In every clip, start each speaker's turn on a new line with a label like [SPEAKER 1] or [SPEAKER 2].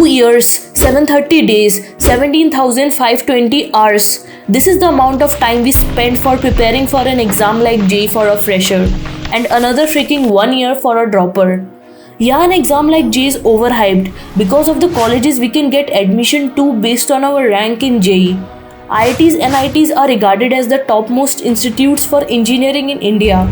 [SPEAKER 1] 2 years, 730 days, 17,520 hours. This is the amount of time we spend for preparing for an exam like JEE for a fresher, and another freaking 1 year for a dropper. Yeah, an exam like JEE is overhyped because of the colleges we can get admission to based on our rank in JEE. IITs and NITs are regarded as the topmost institutes for engineering in India.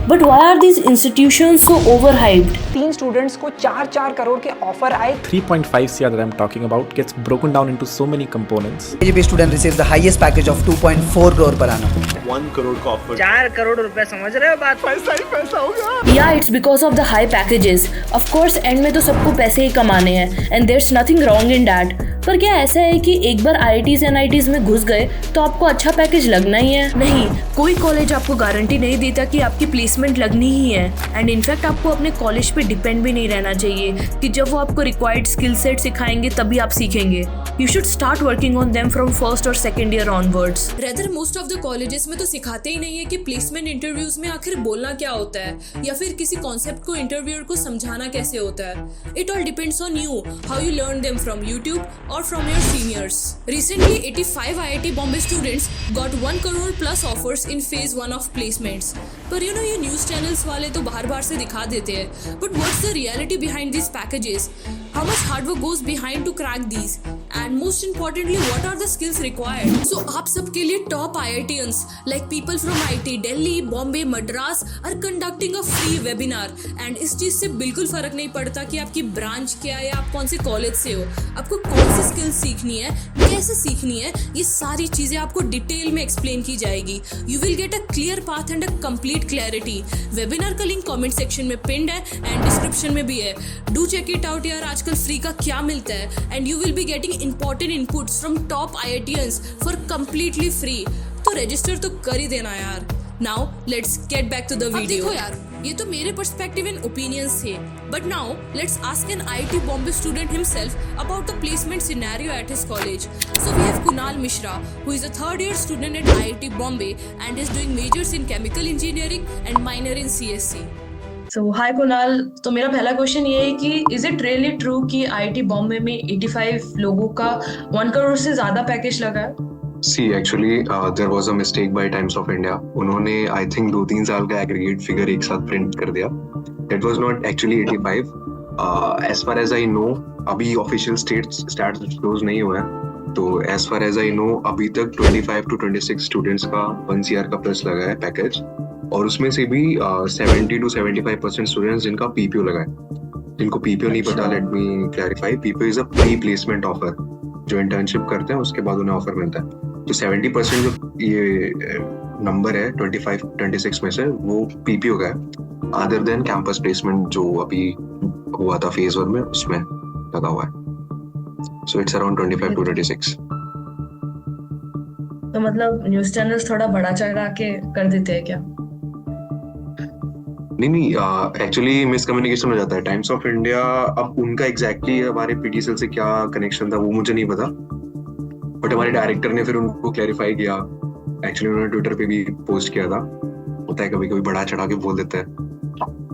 [SPEAKER 1] But why are these institutions so overhyped?
[SPEAKER 2] 3 students को 4 करोड़ के offer आए.
[SPEAKER 3] 3.5 CR that I'm talking about gets broken down into so many components.
[SPEAKER 4] KGP student receives the highest package of 2.4 crore per annum.
[SPEAKER 5] 1 crore का offer.
[SPEAKER 2] 4 crore रुपए, समझ रहे हो बात?
[SPEAKER 5] पैसा ही पैसा होगा.
[SPEAKER 1] Yeah, it's because of the high packages. Of course, end में तो सबको पैसे ही कमाने हैं, and there's nothing wrong in that. पर क्या ऐसा है कि एक बार IITs and NITs में घुस गए तो आपको अच्छा पैकेज लगना ही है? नहीं, कोई कॉलेज आपको गारंटी नहीं देता कि आपकी प्लेसमेंट लगनी ही है. एंड इनफैक्ट आपको अपने कॉलेज पे डिपेंड भी नहीं रहना चाहिए कि जब वो आपको रिक्वायर्ड स्किल सेट सिखाएंगे तभी आप सीखेंगे. You should start working on them from first और second year onwards.
[SPEAKER 6] Rather most of the colleges में तो सिखाते ही नहीं है कि प्लेसमेंट इंटरव्यूज में आखिर बोलना क्या होता है या फिर किसी कॉन्सेप्ट को इंटरव्यूअर को समझाना कैसे होता है. It all depends on you, how you learn them from YouTube or from your seniors. Recently, 85 IIT Bombay students got 1 crore plus offers in phase 1 of placements. पर you know ये news channels वाले तो बाहर से दिखा देते हैं. But what's the reality behind these packages? How much hard work goes behind to crack these? And most importantly, what are the skills required? So आप सबके लिए top IITians like people from IT Delhi, Bombay, Madras are conducting a free webinar. And इस चीज़ से बिल्कुल फर्क नहीं पड़ता कि आपकी ब्रांच क्या है या आप कौन से कॉलेज से हो. आपको कौन सी स्किल सीखनी है, कैसे सीखनी है, ये सारी चीजें आपको डिटेल में एक्सप्लेन की जाएगी. You will get a clear path and a complete clarity. Webinar का लिंक कमेंट सेक्शन में पिन्ड है एंड डिस्क्रिप्शन में भी है. डू चेक इट आउट यार. आजकल फ्री का क्या मिलता है and you will be getting important inputs from top IITians for completely free. तो रजिस्टर तो कर ही देना यार. Now let's get back to the video. देखो यार, ये तो मेरे पर्सपेक्टिव एंड ओपिनियंस थे. But now let's ask an IIT Bombay student himself about the placement scenario at his college. So we have Kunal Mishra, who is a third year student at IIT Bombay and is doing majors in chemical engineering and minor in CSC.
[SPEAKER 1] So hi Kunal, तो मेरा पहला question ये है कि is it really true कि IIT Bombay में 85 लोगों का 1 करोड़ से ज्यादा पैकेज लगा है?
[SPEAKER 7] See, actually, there was a mistake by Times of India. उन्होंने I think 2-3 साल का aggregate figure एक साथ print कर दिया. It was not actually 85. As far as I know, अभी official stats disclose नहीं हुआ है. तो as far as I know, अभी तक 25 to 26 students का 1 CR का plus लगा है पैकेज. और उसमें से भी 70 to 75% students जिनका PPO लगा है. जिनको PPO नहीं पता, let me clarify. PPO is a pre-placement offer. जो इंटर्नशिप करते हैं उसके बाद उन्हें ऑफर मिलता है. तो 70% जो ये नंबर है 25-26 में से वो PPO का है, अदर देन कैंपस प्लेसमेंट जो अभी हुआ था फेज 1 में उसमें लगा हुआ है. So it's around 25 to 26.
[SPEAKER 1] तो मतलब न्यूज़ चैनल्स थोड़ा बड़ा चढ़ा के कर देते हैं क्या?
[SPEAKER 7] नहीं, एक्चुअली मिसकम्युनिकेशन हो जाता है. टाइम्स ऑफ इंडिया, अब उनका एग्जैक्टली हमारे PTCL से क्या कनेक्शन था वो मुझे नहीं पता, बट हमारे डायरेक्टर ने फिर उनको क्लैरिफाई किया. एक्चुअली उन्होंने ट्विटर पे भी पोस्ट किया था. होता है कभी कभी बड़ा चढ़ा के बोल देता है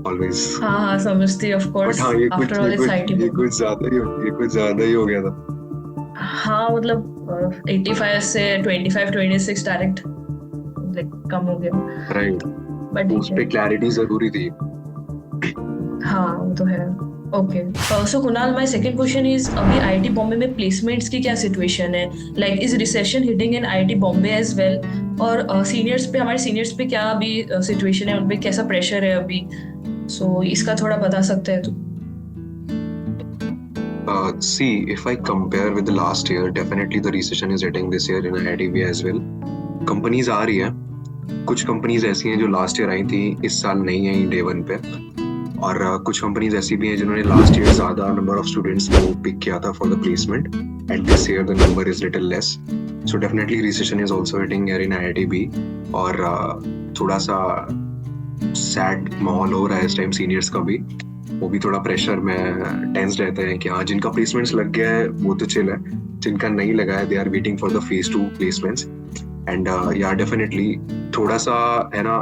[SPEAKER 7] ऑलवेज.
[SPEAKER 1] हाँ समझती ऑफ कोर्स.
[SPEAKER 7] हाँ, ये कुछ ज्यादा ही हो गया था.
[SPEAKER 1] हाँ मतलब 85 से 25-26 डायरेक्ट कम हो गया.
[SPEAKER 7] राइट,
[SPEAKER 1] बट
[SPEAKER 7] उस पे क्लैरिटी जरूरी थी.
[SPEAKER 1] हाँ वो तो है. Okay, so Kunal, my second question is, अभी IIT बॉम्बे में प्लेसमेंट्स की क्या सिचुएशन है? Like is recession hitting in IIT Bombay as well? और सीनियर्स पे, हमारे सीनियर्स पे क्या अभी सिचुएशन है, उन पे कैसा प्रेशर है अभी? सो इसका थोड़ा बता सकते हैं तू?
[SPEAKER 7] See, if I compare with the last year, definitely the recession is hitting this year in IITB as well. Companies आ रही हैं. कुछ कंपनीज ऐसी हैं जो लास्ट ईयर आई थी, इस साल नहीं आई डे 1 पे. और कुछ कंपनीज ऐसी भी हैं जिन्होंने लास्ट ईयर ज्यादा नंबर ऑफ स्टूडेंट्स को पिक किया था for the placement, and this year the number is little less. So definitely recession is also hitting here in IITB. और थोड़ा सा सैड माहौल हो रहा है इस टाइम सीनियर्स का भी. वो भी थोड़ा प्रेशर में टेंस रहते हैं कि हाँ, जिनका प्लेसमेंट्स लग गया है वो तो चिल है, जिनका नहीं लगा है they are waiting for the phase 2 placements. And yeah definitely थोड़ा सा है ना,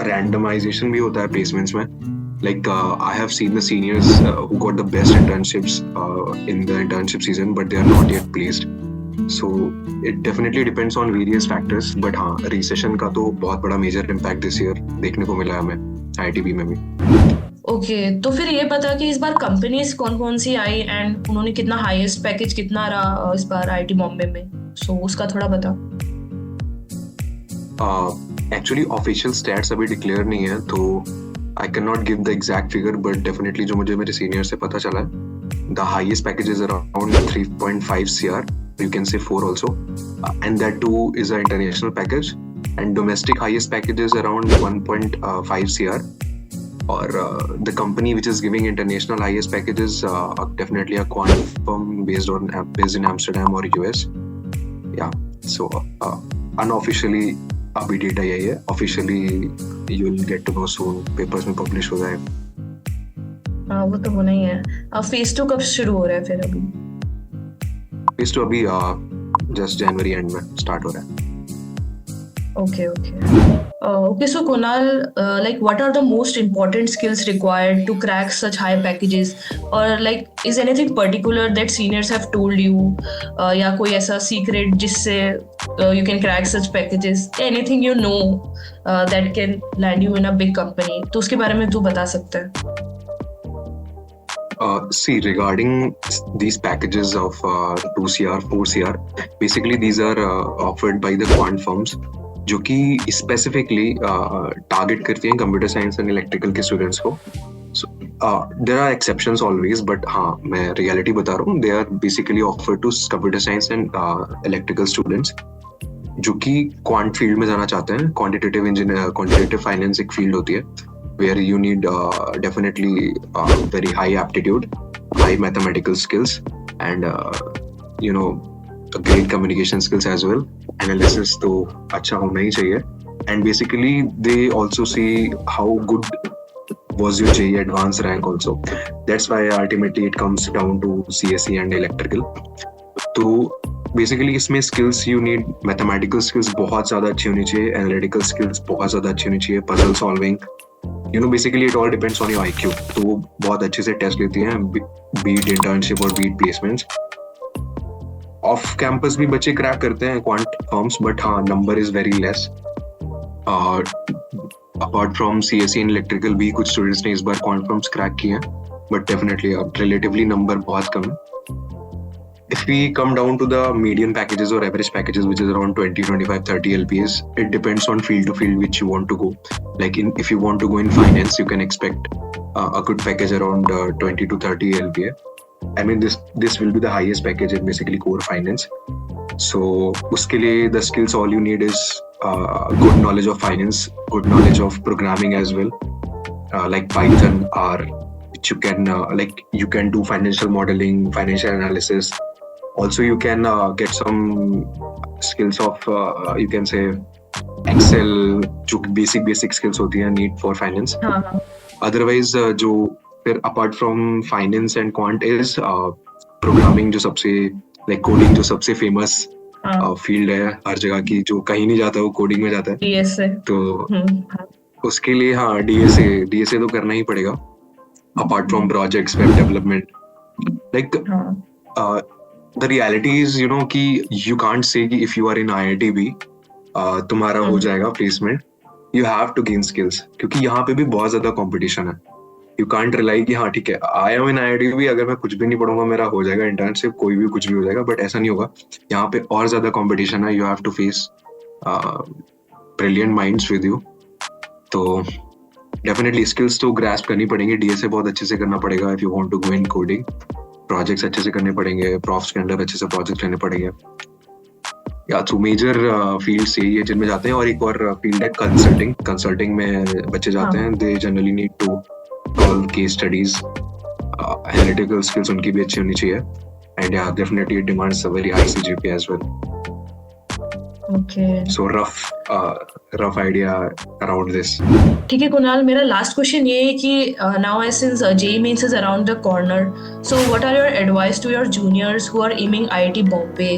[SPEAKER 7] रैंडमाइजेशन भी होता है प्लेसमेंट्स में. Like I have seen the seniors who got the best internships in the internship season, but they are not yet placed. So it definitely depends on various factors. But हाँ, recession का तो बहुत बड़ा major impact this year देखने को मिला है हमें IITB में भी.
[SPEAKER 1] ओके तो फिर ये बता कि इस बार कंपनीज कौन कौन सी आई एंड उन्होंने कितना हाईएस्ट पैकेज कितना रहा इस बार आईटी बॉम्बे में, सो उसका थोड़ा बता.
[SPEAKER 7] एक्चुअली ऑफिशियल स्टैट्स अभी डिक्लेयर नहीं है, तो I can not give the exact figure, but definitely जो मुझे मेरे सीनियर से पता चला है, the highest package is around 3.5 CR, you can say 4 also, and that too is an international package, and domestic highest package is around 1.5 CR. Or the company which is giving international highest package is definitely a quant firm based in Amsterdam or US. Yeah, so unofficially अभी data यही है, officially you'll get to know soon, papers में publish हो जाए.
[SPEAKER 1] हाँ वो तो होना ही है. फेज 2 कब शुरू हो रहा है फिर? अभी
[SPEAKER 7] फेज 2 अभी जस्ट जनवरी एंड में स्टार्ट हो रहा है.
[SPEAKER 1] Okay, so Kunal, like what are the most important skills required to crack such high packages, or like is anything particular that seniors have told you, या कोई ऐसा secret जिससे you can crack such packages, anything you know that can land you in a big company, तो उसके बारे में तू बता सकता है?
[SPEAKER 7] See, regarding these packages of 2 CR, 4 CR, basically these are offered by the quant firms जो कि स्पेसिफिकली टारगेट करती हैं कंप्यूटर साइंस एंड इलेक्ट्रिकल के स्टूडेंट्स को. There are exceptions always, but हाँ मैं रियलिटी बता रहा हूँ. They are basically offered to computer science and electrical students जो कि क्वांट फील्ड में जाना चाहते हैं. क्वांटिटेटिव इंजीनियर, क्वांटिटेटिव फाइनेंस एक फील्ड होती है where you need definitely very high aptitude, high mathematical skills, and great communication skills as well. Analysis तो अच्छा होना ही चाहिए. And basically they also see how good was your JEE advanced rank also. That's why ultimately it comes down to CSE and electrical. तो basically इसमें skills you need mathematical skills बहुत ज़्यादा अच्छी होनी चाहिए, analytical skills बहुत ज़्यादा अच्छी होनी चाहिए, puzzle solving. Basically it all depends on your IQ. तो वो बहुत अच्छे से टेस्ट लेती हैं, be it internship और be it placements. Off campus भी बच्चे क्रैक करते हैं क्वांट फॉर्म्स, बट हाँ number is very less. Apart from CSE and electrical भी कुछ स्टूडेंट्स ने इस बार क्वांट फॉर्म्स क्रैक किए हैं, बट डेफिनेटली अब रिलेटिवली नंबर बहुत कम है. If we come down to the median packages or average packages, which is around 20, 25, 30 LPAs, it depends on field to field which you want to go. Like if you want to go in finance, you can expect a good package around 20 to 30 LPA. I mean, this will be the highest package in basically core finance. So, uske liye the skills all you need is good knowledge of finance, good knowledge of programming as well, like Python, or which you can do financial modeling, financial analysis. Also, you can get some skills of you can say Excel, जो basic skills होती हैं need for finance. Otherwise, जो फिर apart from finance and quant is programming, जो सबसे like coding जो सबसे famous field है हर जगह की, जो कहीं नहीं जाता वो coding में जाता है.
[SPEAKER 1] DSA.
[SPEAKER 7] तो उसके लिए हाँ DSA तो करना ही पड़ेगा. Apart from projects, web development, like the reality is कि you can't say कि if you are in IITB तुम्हारा हो जाएगा placement. You have to gain skills, क्योंकि यहाँ पे भी बहुत ज्यादा competition है. You can't rely कि हाँ ठीक है I am in IITB, अगर मैं कुछ भी नहीं पढ़ूंगा मेरा हो जाएगा internship, कोई भी कुछ भी हो जाएगा, बट ऐसा नहीं होगा. यहाँ पे और ज्यादा competition है. You have to face brilliant minds with you. तो definitely skills तो grasp करनी पड़ेंगी. DSA बहुत अच्छे से करना पड़ेगा if you want to go in coding. Projects अच्छे से करने पड़ेंगे, प्रॉफ्स के अंदर अच्छे से प्रोजेक्ट लेने पड़ेंगे. या तो मेजर फील्ड्स यही है जिनमें जाते हैं. और एक और फील्ड है कंसल्टिंग में बच्चे जाते हैं. They generally need to solve case studies, analytical skills उनकी भी अच्छी होनी चाहिए. And yeah definitely it demands a very high CGPA as well.
[SPEAKER 1] Okay.
[SPEAKER 7] So rough idea around this.
[SPEAKER 1] ठीक है कुणाल, मेरा लास्ट क्वेश्चन ये है कि now since JEE Mains is around the corner, so what are your advice to your juniors who are aiming IIT Bombay?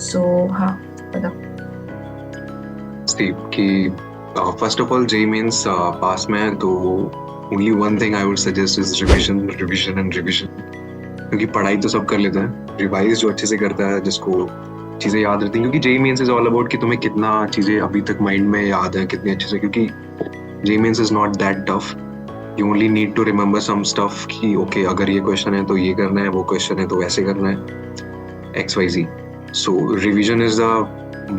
[SPEAKER 1] So हाँ बता.
[SPEAKER 7] See कि first of all JEE Mains पास में है तो only one thing I would suggest is revision, revision and revision. क्योंकि पढ़ाई तो सब कर लेते हैं, रिवाइज जो अच्छे से करता है, जिसको चीज़ें याद रहती हैं, क्योंकि JEE Mains is all about कि तुम्हें कितना चीज़ें अभी तक माइंड में याद है कितनी अच्छे से, क्योंकि JEE Mains is not that tough. You only need to remember some stuff कि okay अगर ये क्वेश्चन है तो ये करना है, वो क्वेश्चन है तो वैसे करना है, XYZ. So revision is the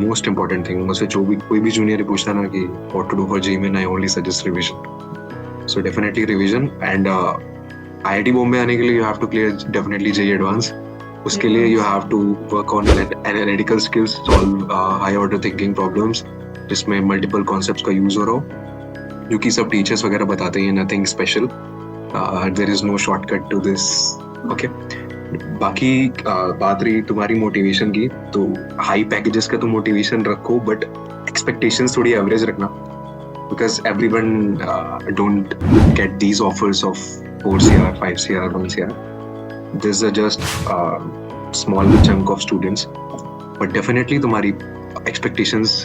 [SPEAKER 7] most important thing. मुझसे जो भी कोई भी जूनियर पूछता ना कि what to do for JEE Main, I only suggest revision. So definitely revision. And IIT Bombay आने के लिए you have to clear definitely JEE Advance. उसके लिए you have to work on analytical skills, solve high order thinking problems, जिसमें multiple concepts का use हो रहा हो, क्योंकि सब टीचर्स वगैरह बताते हैं, nothing special. There is no shortcut to this. Okay. बाकी बात रही तुम्हारी मोटिवेशन की, तो हाई पैकेजेस का तो मोटिवेशन रखो, बट एक्सपेक्टेशंस थोड़ी एवरेज रखना, because everyone don't get these offers of 4 CR, 5 CR, 1 CR. This is just small chunk of students, but definitely तुम्हारी expectations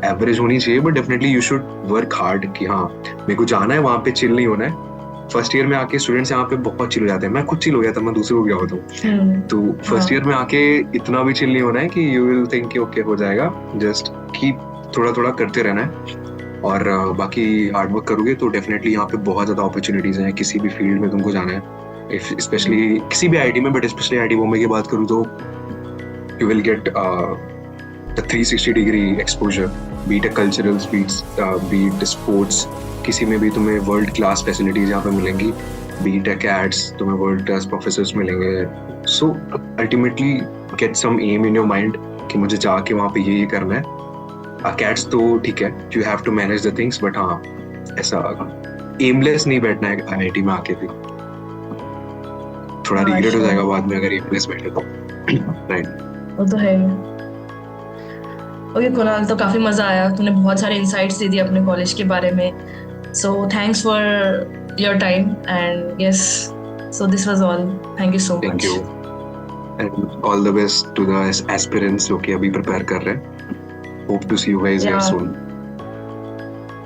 [SPEAKER 7] एवरेज होनी चाहिए, but definitely you should work hard कि हाँ मेरे को जाना है वहाँ पे, चिल नहीं होना है. फर्स्ट ईयर में आके स्टूडेंट्स यहाँ पे बहुत चिल हो जाते हैं, मैं खुद चिल हो गया था, मैं दूसरे को गया होता हूँ. तो फर्स्ट ईयर में आके इतना भी चिल नहीं होना है कि यू विल थिंक कि ओके हो जाएगा, जस्ट कीप थोड़ा थोड़ा करते रहना है, और बाकी हार्ड वर्क करोगे तो डेफिनेटली यहाँ पे बहुत ज़्यादा अपॉर्चुनिटीज़ हैं. किसी भी फील्ड में तुमको जाना है, स्पेशली किसी भी IIT में, बट स्पेशली IIT बॉम्बे की बात करूँ तो you will get the 360 degree exposure, be it culturals, be it sports, किसी में भी तुम्हें वर्ल्ड क्लास फैसिलिटीज यहाँ पे मिलेंगी, बीट कैट्स, तुम्हें वर्ल्ड क्लास प्रोफेसर्स मिलेंगे. So ultimately get some aim in your mind कि मुझे जाके वहाँ पे ये करना है. कैट्स तो ठीक है, you have to manage the things, but हाँ ऐसा एमलेस नहीं बैठना है IIT में आके भी, थोड़ा रिग्रेट हो जाएगा बाद में अगर एमलेस बैठे तो. राइट,
[SPEAKER 8] वो तो है. ओके कुणाल, तो काफ़ी मज़ा आया, तूने बहुत सारे इंसाइट्स दे दिए अपने कॉलेज के बारे में. So thanks for your time and yes, so this was all. Thank you so much.
[SPEAKER 7] Thank you and all the best to the aspirants जो कि अभी प्रिपेयर कर रहे हैं. Hope to see you guys here soon.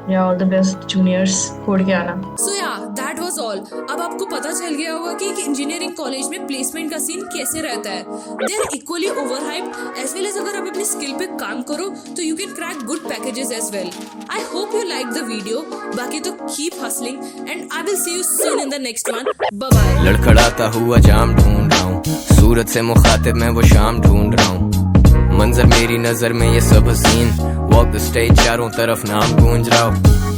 [SPEAKER 8] या all the best juniors, छोड़ के आना.
[SPEAKER 6] सो या दैट वाज ऑल. अब आपको पता चल गया होगा कि एक इंजीनियरिंग कॉलेज में प्लेसमेंट का सीन कैसे रहता है. They are equally overhyped as well as अगर आप अपनी स्किल पे काम करो तो you can crack good packages as well. I hope you like the video. बाकी तो keep hustling and I will see you soon in the next one. Bye bye.
[SPEAKER 9] लड़खड़ाता हुआ जाम ढूंढ रहा हूँ, सूरत से मुखातिब मैं वो शाम ढूंढ रहा हूँ, मंजर मेरी नजर में ये सब हसीन, वॉक द स्टेज चारों तरफ नाम गूंज रहा हूँ.